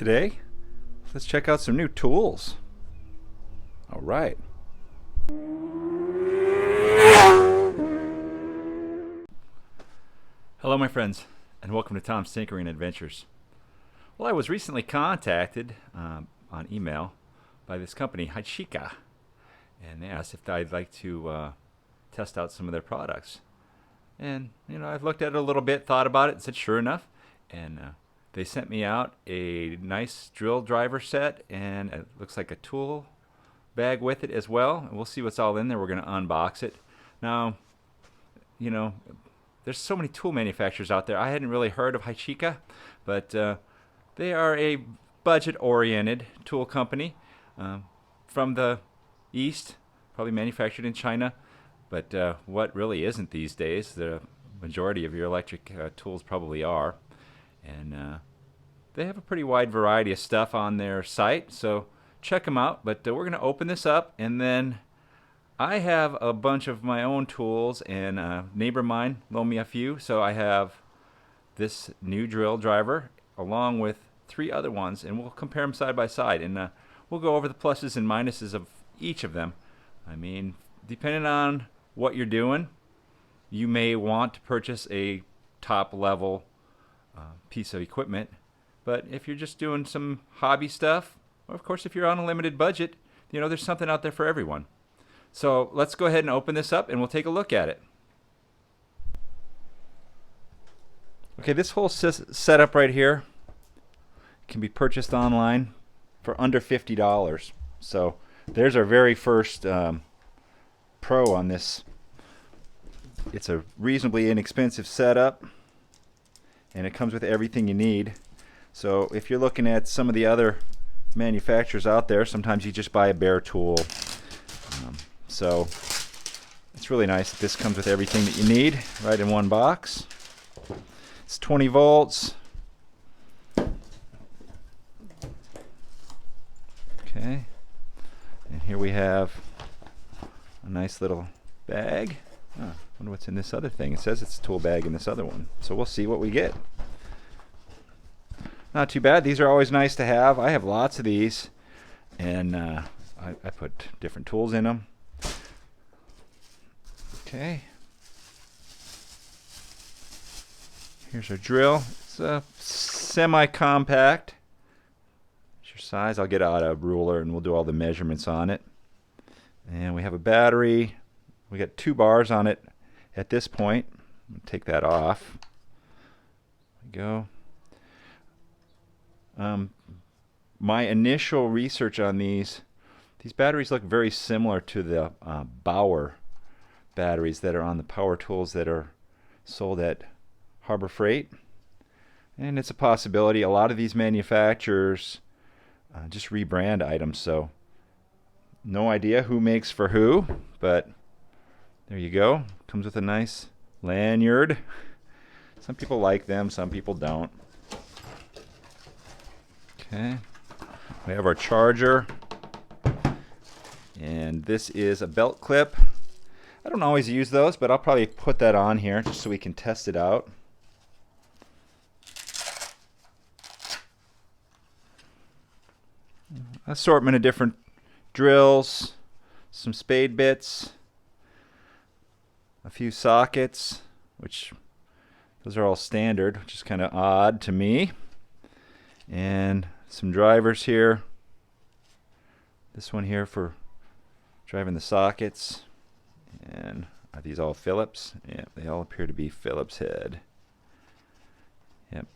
Today, let's check out some new tools. All right. Hello my friends, and welcome to Tom's Tinkering Adventures. Well, I was recently contacted on email by this company, Hychika, and they asked if I'd like to test out some of their products. And, I've looked at it a little bit, thought about it, and said sure enough. And they sent me out a nice drill driver set, and it looks like a tool bag with it as well. And we'll see what's all in there. We're going to unbox it. Now, there's so many tool manufacturers out there. I hadn't really heard of Hychika, but they are a budget-oriented tool company from the East, probably manufactured in China. But what really isn't these days, the majority of your electric tools probably are. And they have a pretty wide variety of stuff on their site, so check them out. But we're going to open this up, and then I have a bunch of my own tools, and a neighbor of mine loaned me a few. So I have this new drill driver along with 3 other ones, and we'll compare them side by side. And we'll go over the pluses and minuses of each of them. I mean, depending on what you're doing, you may want to purchase a top level piece of equipment, but if you're just doing some hobby stuff, or of course if you're on a limited budget, there's something out there for everyone. So let's go ahead and open this up and we'll take a look at it. Okay, this whole setup right here can be purchased online for under $50. So there's our very first pro on this. It's a reasonably inexpensive setup, and it comes with everything you need. So if you're looking at some of the other manufacturers out there, sometimes you just buy a bare tool. So it's really nice that this comes with everything that you need right in one box. It's 20 volts. Okay, and here we have a nice little bag. I wonder what's in this other thing. It says it's a tool bag in this other one. So we'll see what we get. Not too bad. These are always nice to have. I have lots of these, and I put different tools in them. Okay. Here's our drill. It's a semi-compact. It's your size. I'll get out a ruler and we'll do all the measurements on it. And we have a battery. We got 2 bars on it at this point. Take that off. There we go. My initial research on these batteries look very similar to the Bauer batteries that are on the power tools that are sold at Harbor Freight. And it's a possibility. A lot of these manufacturers just rebrand items, so no idea who makes for who, but there you go. Comes with a nice lanyard. Some people like them, some people don't. Okay. We have our charger. And this is a belt clip. I don't always use those, but I'll probably put that on here just so we can test it out. Assortment of different drills, some spade bits, a few sockets, which those are all standard, which is kind of odd to me, and some drivers here. This one here for driving the sockets. And are these all Phillips? Yeah, they all appear to be Phillips head. Yep.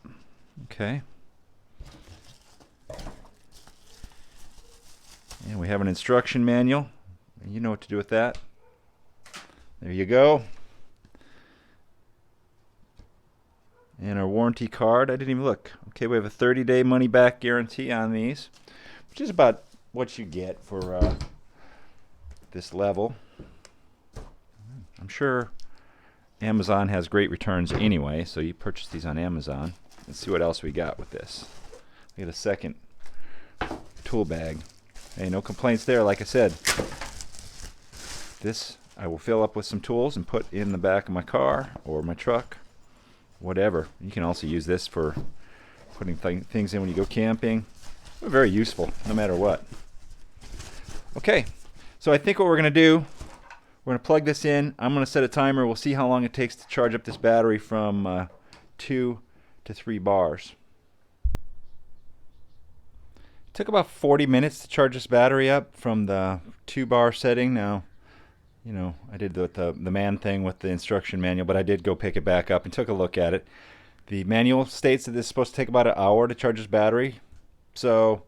Okay. And we have an instruction manual. You know what to do with that. There you go. And our warranty card. I didn't even look. Okay, we have a 30-day money-back guarantee on these, which is about what you get for this level. I'm sure Amazon has great returns anyway, so you purchase these on Amazon. Let's see what else we got with this. We got a second tool bag. Hey, no complaints there, like I said. This I will fill up with some tools and put in the back of my car or my truck, whatever. You can also use this for putting things in when you go camping. very useful no matter what. Okay, so I think what we're going to do, we're going to plug this in. I'm going to set a timer. We'll see how long it takes to charge up this battery from 2 to 3 bars. It took about 40 minutes to charge this battery up from the 2-bar setting. Now, you know, I did the man thing with the instruction manual, but I did go pick it back up and took a look at it. The manual states that this is supposed to take about an hour to charge this battery, so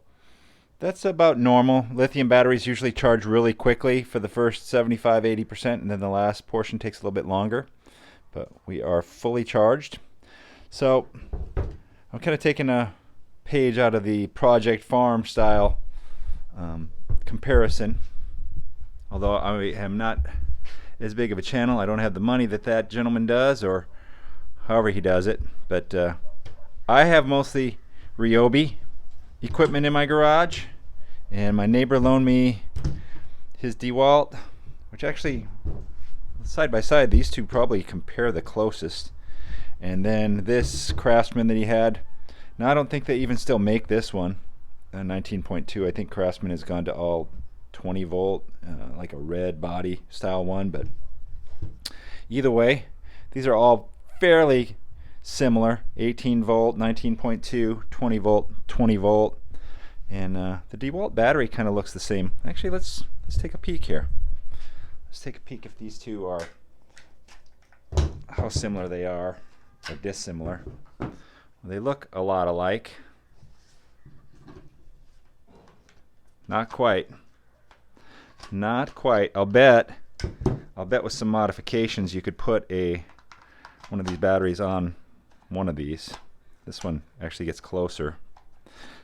that's about normal. Lithium batteries usually charge really quickly for the first 75–80%, and then the last portion takes a little bit longer. But we are fully charged. So I'm kind of taking a page out of the Project Farm style comparison. Although I am not as big of a channel, I don't have the money that that gentleman does, or however he does it. But I have mostly Ryobi equipment in my garage, and my neighbor loaned me his Dewalt, which actually, side by side, these two probably compare the closest. And then this Craftsman that he had. Now I don't think they even still make this one, 19.2. I think Craftsman has gone to all 20 volt, like a red body style one. But either way, these are all fairly similar. 18 volt, 19.2, 20 volt, 20 volt. And the Dewalt battery kind of looks the same. Actually, let's take a peek here. Let's take a peek if these two are, how similar they are, or dissimilar. Well, they look a lot alike. Not quite. Not quite. I'll bet with some modifications you could put one of these batteries on one of these. This one actually gets closer.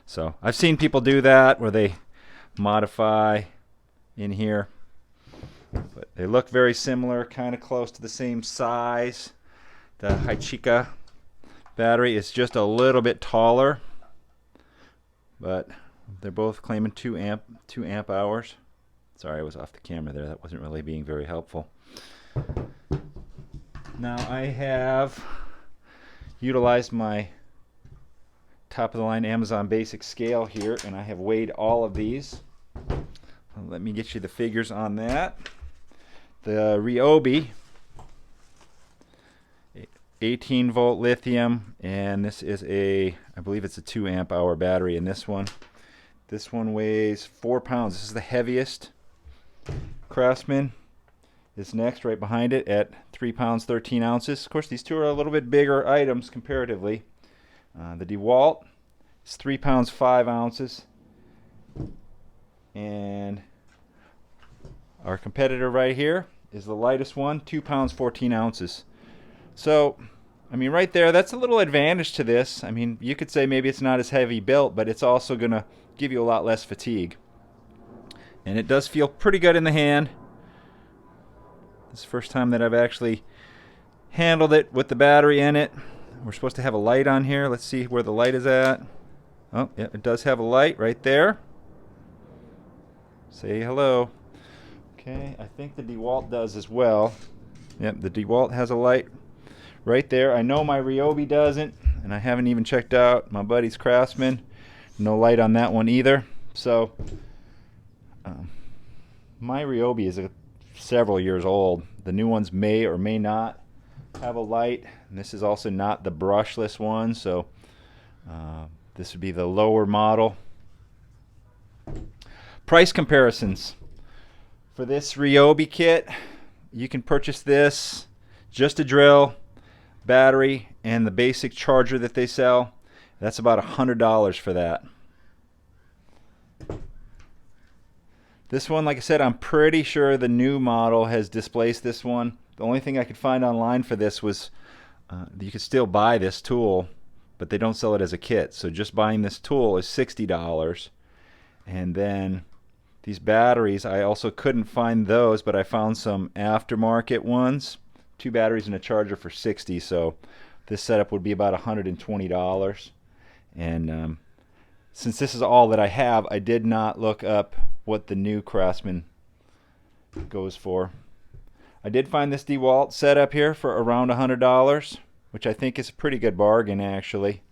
So I've seen people do that where they modify in here. But they look very similar, kind of close to the same size. The Hychika battery is just a little bit taller, but they're both claiming 2 amp hours. Sorry, I was off the camera there. That wasn't really being very helpful. Now I have utilized my top of the line Amazon Basic scale here, and I have weighed all of these. Let me get you the figures on that. The Ryobi 18 volt lithium, and this is I believe it's a 2 amp hour battery in this one. This one weighs 4 pounds. This is the heaviest. Craftsman is next, right behind it, at 3 pounds 13 ounces. Of course, these two are a little bit bigger items comparatively. The Dewalt is 3 pounds 5 ounces, and our competitor right here is the lightest one, 2 pounds 14 ounces. So, I mean, right there, that's a little advantage to this. I mean, you could say maybe it's not as heavy built, but it's also going to give you a lot less fatigue. And it does feel pretty good in the hand. This is the first time that I've actually handled it with the battery in it. We're supposed to have a light on here. Let's see where the light is at. Oh, yeah, it does have a light right there. Say hello. Okay, I think the Dewalt does as well. Yep, the Dewalt has a light right there. I know my Ryobi doesn't, and I haven't even checked out my buddy's Craftsman. No light on that one either. So my Ryobi is several years old. The new ones may or may not have a light, and this is also not the brushless one, so this would be the lower model. Price comparisons for this Ryobi kit. You can purchase this, just a drill, battery, and the basic charger that they sell. That's about $100 for that. This one, like I said, I'm pretty sure the new model has displaced this one. The only thing I could find online for this was you could still buy this tool, but they don't sell it as a kit. So just buying this tool is $60. And then these batteries, I also couldn't find those, but I found some aftermarket ones. 2 batteries and a charger for $60. So this setup would be about $120. And since this is all that I have, I did not look up what the new Craftsman goes for. I did find this Dewalt setup here for around $100, which I think is a pretty good bargain actually.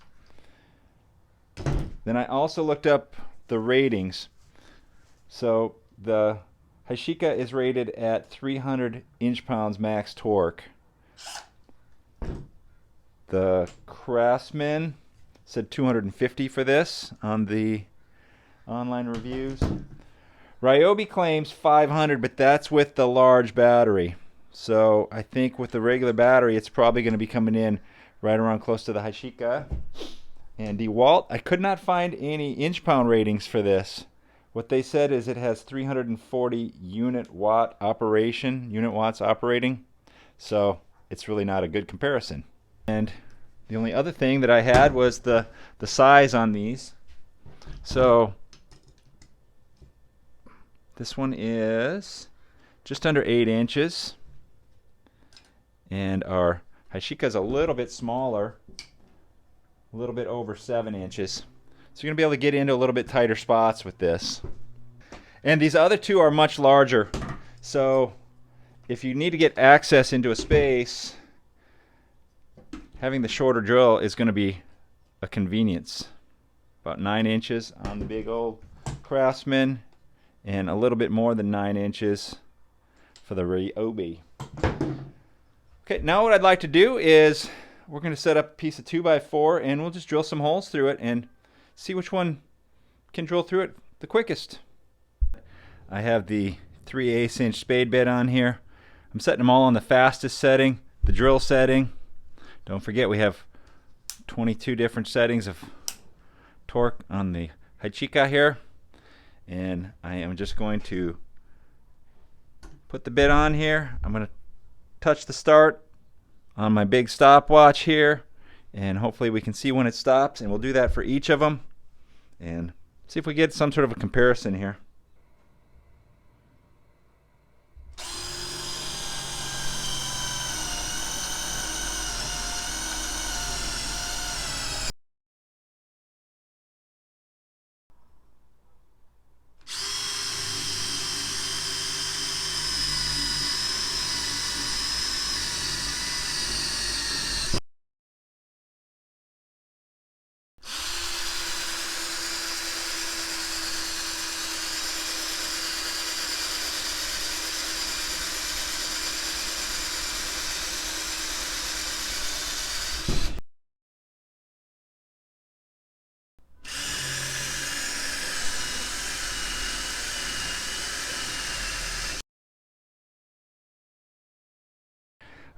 Then I also looked up the ratings. So the Hychika is rated at 300 inch-pounds max torque. The Craftsman said 250 for this on the online reviews. Ryobi claims 500, but that's with the large battery. So I think with the regular battery, it's probably going to be coming in right around close to the Hychika. And Dewalt, I could not find any inch-pound ratings for this. What they said is it has 340 unit watts operating. So it's really not a good comparison. And the only other thing that I had was the size on these. So this one is just under 8 inches. And our Hychika is a little bit smaller, a little bit over 7 inches. So you're going to be able to get into a little bit tighter spots with this. And these other two are much larger. So if you need to get access into a space, having the shorter drill is going to be a convenience. About 9 inches on the big old Craftsman, and a little bit more than 9 inches for the Ryobi. Okay, now what I'd like to do is we're going to set up a piece of 2x4 and we'll just drill some holes through it and see which one can drill through it the quickest. I have the 3/8 inch spade bit on here. I'm setting them all on the fastest setting, the drill setting. Don't forget we have 22 different settings of torque on the Hychika here. And I am just going to put the bit on here. I'm going to touch the start on my big stopwatch here, and hopefully we can see when it stops, and we'll do that for each of them and see if we get some sort of a comparison here.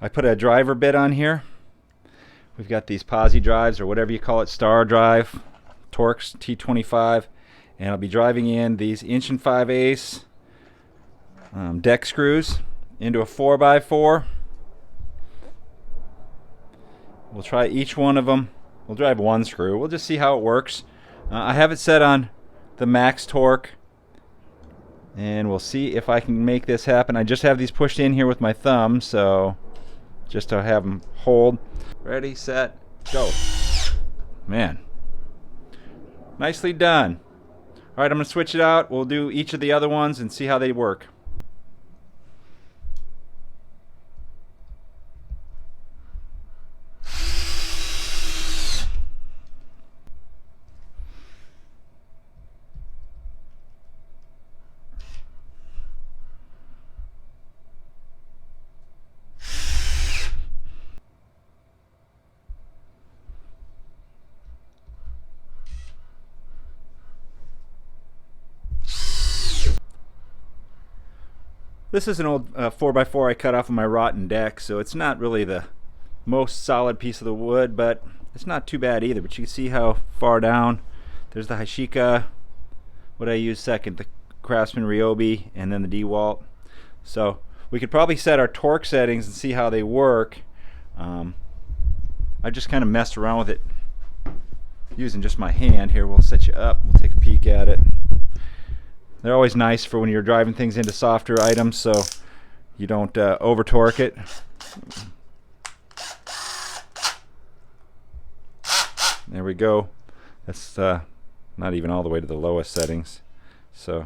I put a driver bit on here. We've got these posi drives, or whatever you call it, star drive, Torx T25, and I'll be driving in these 1 5/8" deck screws into a 4x4. We'll try each one of them. We'll drive one screw. We'll just see how it works. I have it set on the max torque, and we'll see if I can make this happen. I just have these pushed in here with my thumb, so just to have them hold. Ready, set, go. Man, nicely done. All right, I'm going to switch it out. We'll do each of the other ones and see how they work. This is an old 4x4 I cut off of my rotten deck, so it's not really the most solid piece of the wood, but it's not too bad either. But you can see how far down. There's the Hychika, what I used second, the Craftsman Ryobi, and then the Dewalt. So we could probably set our torque settings and see how they work. I just kind of messed around with it using just my hand. Here, we'll set you up. We'll take a peek at it. They're always nice for when you're driving things into softer items, so you don't over torque it. There we go. That's not even all the way to the lowest settings. So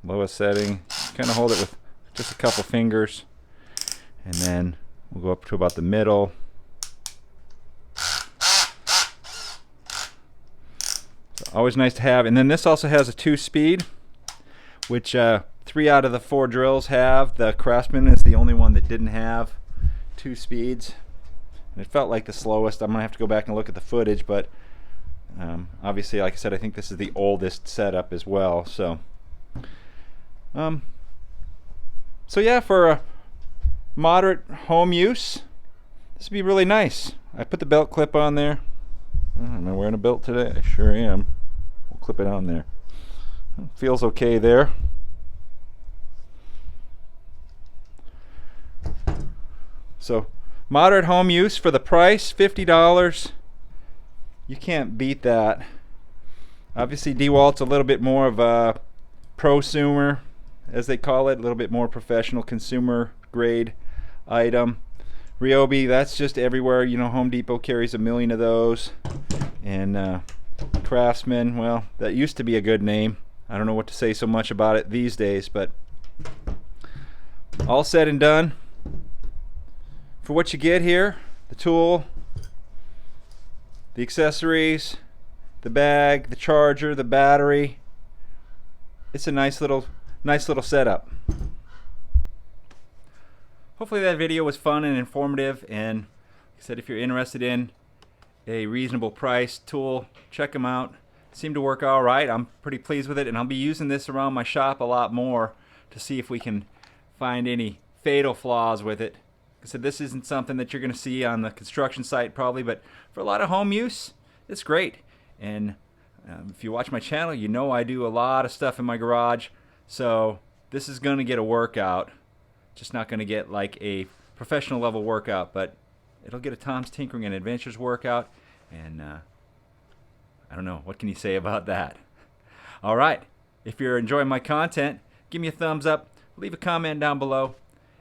lowest setting, kind of hold it with just a couple fingers, and then we'll go up to about the middle. Always nice to have. And then this also has a 2-speed, which 3 out of the 4 drills have. The Craftsman is the only one that didn't have 2 speeds. And it felt like the slowest. I'm going to have to go back and look at the footage, but obviously, like I said, I think this is the oldest setup as well. So yeah, for a moderate home use, this would be really nice. I put the belt clip on there. Am I wearing a belt today? I sure am. We'll clip it on there. It feels okay there. So moderate home use for the price, $50. You can't beat that. Obviously Dewalt's a little bit more of a prosumer, as they call it, a little bit more professional consumer grade item. Ryobi, that's just everywhere. You know, Home Depot carries 1 million of those. And Craftsman, well, that used to be a good name. I don't know what to say so much about it these days, but all said and done, for what you get here, the tool, the accessories, the bag, the charger, the battery, it's a nice little setup. Hopefully that video was fun and informative, and like I said, if you're interested in a reasonable price tool, check them out. Seem to work all right. I'm pretty pleased with it, and I'll be using this around my shop a lot more to see if we can find any fatal flaws with it. Like I said, this isn't something that you're going to see on the construction site probably, but for a lot of home use, it's great. And if you watch my channel, you know I do a lot of stuff in my garage, so this is going to get a workout. Just not going to get like a professional level workout, but it'll get a Tom's Tinkering and Adventures workout, and I don't know, what can you say about that? Alright, if you're enjoying my content, give me a thumbs up, leave a comment down below.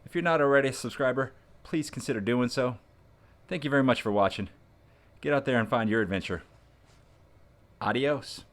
If you're not already a subscriber, please consider doing so. Thank you very much for watching. Get out there and find your adventure. Adios.